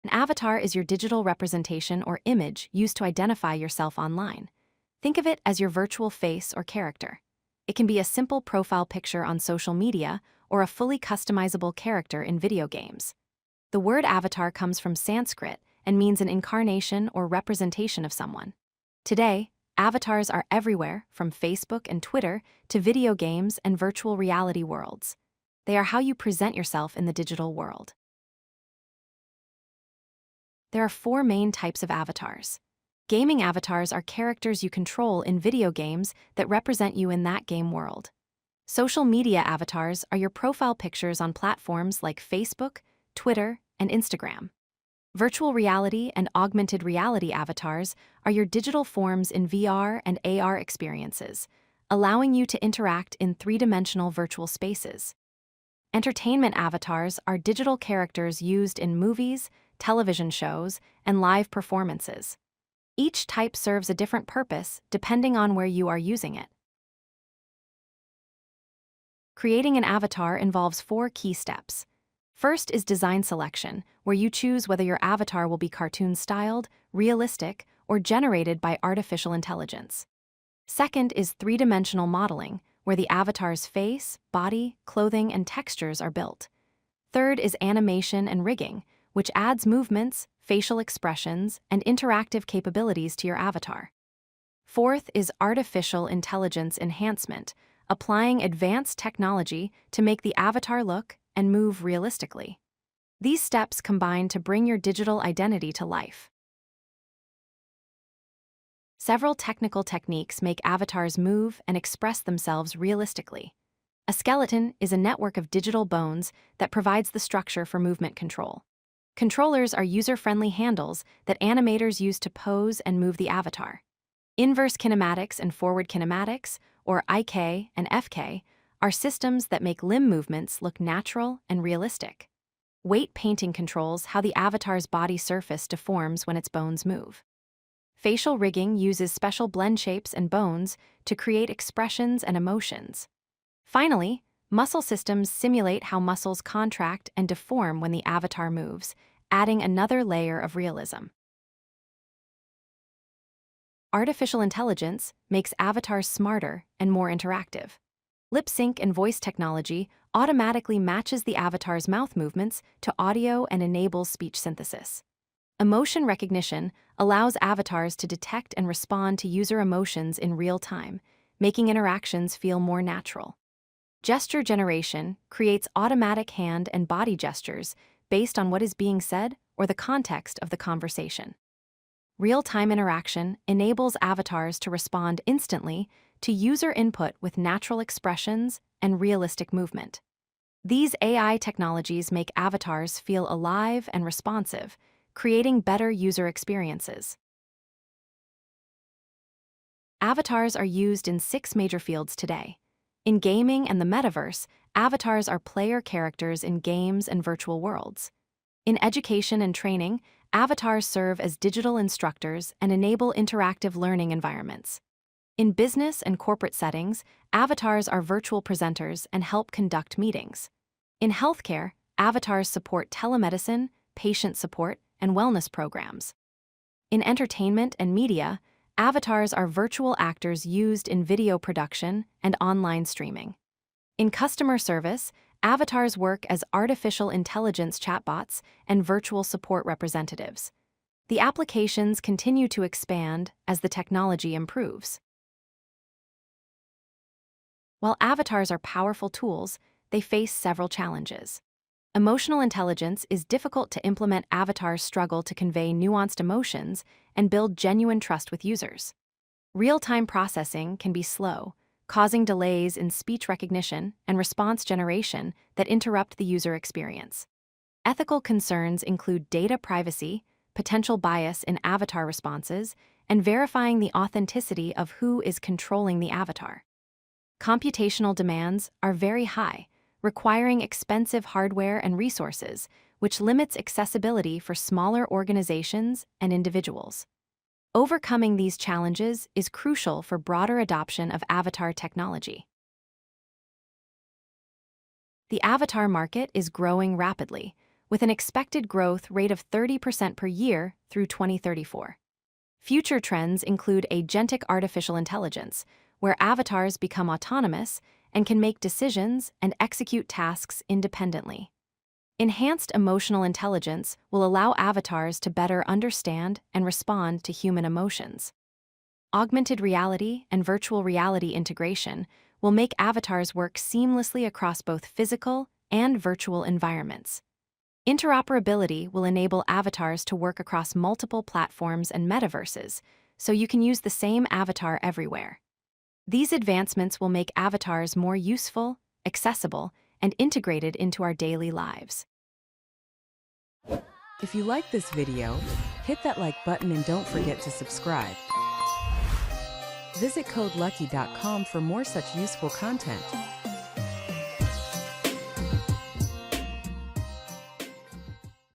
An avatar is your digital representation or image used to identify yourself online. Think of it as your virtual face or character. It can be a simple profile picture on social media or a fully customizable character in video games. The word avatar comes from Sanskrit and means an incarnation or representation of someone. Today, avatars are everywhere, from Facebook and Twitter to video games and virtual reality worlds. They are how you present yourself in the digital world. There are 4 main types of avatars. Gaming avatars are characters you control in video games that represent you in that game world. Social media avatars are your profile pictures on platforms like Facebook, Twitter, and Instagram. Virtual reality and augmented reality avatars are your digital forms in VR and AR experiences, allowing you to interact in 3-dimensional virtual spaces. Entertainment avatars are digital characters used in movies, television shows, and live performances. Each type serves a different purpose depending on where you are using it. Creating an avatar involves 4 key steps. First is design selection, where you choose whether your avatar will be cartoon-styled, realistic, or generated by artificial intelligence. Second is 3-dimensional modeling, where the avatar's face, body, clothing, and textures are built. Third is animation and rigging, which adds movements, facial expressions, and interactive capabilities to your avatar. Fourth is artificial intelligence enhancement, applying advanced technology to make the avatar look and move realistically. These steps combine to bring your digital identity to life. Several technical techniques make avatars move and express themselves realistically. A skeleton is a network of digital bones that provides the structure for movement control. Controllers are user-friendly handles that animators use to pose and move the avatar. Inverse kinematics and forward kinematics, or IK and FK, are systems that make limb movements look natural and realistic. Weight painting controls how the avatar's body surface deforms when its bones move. Facial rigging uses special blend shapes and bones to create expressions and emotions. Finally, muscle systems simulate how muscles contract and deform when the avatar moves, adding another layer of realism. Artificial intelligence makes avatars smarter and more interactive. Lip sync and voice technology automatically matches the avatar's mouth movements to audio and enables speech synthesis. Emotion recognition allows avatars to detect and respond to user emotions in real time, making interactions feel more natural. Gesture generation creates automatic hand and body gestures based on what is being said or the context of the conversation. Real-time interaction enables avatars to respond instantly to user input with natural expressions and realistic movement. These AI technologies make avatars feel alive and responsive, creating better user experiences. Avatars are used in 6 major fields today. In gaming and the Metaverse, avatars are player characters in games and virtual worlds. In education and training, avatars serve as digital instructors and enable interactive learning environments. In business and corporate settings, avatars are virtual presenters and help conduct meetings. In healthcare, avatars support telemedicine, patient support, and wellness programs. In entertainment and media, avatars are virtual actors used in video production and online streaming. In customer service, avatars work as artificial intelligence chatbots and virtual support representatives. The applications continue to expand as the technology improves. While avatars are powerful tools, they face several challenges. Emotional intelligence is difficult to implement. Avatars struggle to convey nuanced emotions and build genuine trust with users. Real-time processing can be slow, causing delays in speech recognition and response generation that interrupt the user experience. Ethical concerns include data privacy, potential bias in avatar responses, and verifying the authenticity of who is controlling the avatar. Computational demands are very high, requiring expensive hardware and resources, which limits accessibility for smaller organizations and individuals. Overcoming these challenges is crucial for broader adoption of avatar technology. The avatar market is growing rapidly, with an expected growth rate of 30% per year through 2034. Future trends include agentic artificial intelligence, where avatars become autonomous and can make decisions and execute tasks independently. Enhanced emotional intelligence will allow avatars to better understand and respond to human emotions. Augmented reality and virtual reality integration will make avatars work seamlessly across both physical and virtual environments. Interoperability will enable avatars to work across multiple platforms and metaverses, so you can use the same avatar everywhere. These advancements will make avatars more useful, accessible, and integrated into our daily lives. If you like this video, hit that like button and don't forget to subscribe. Visit codelucky.com for more such useful content.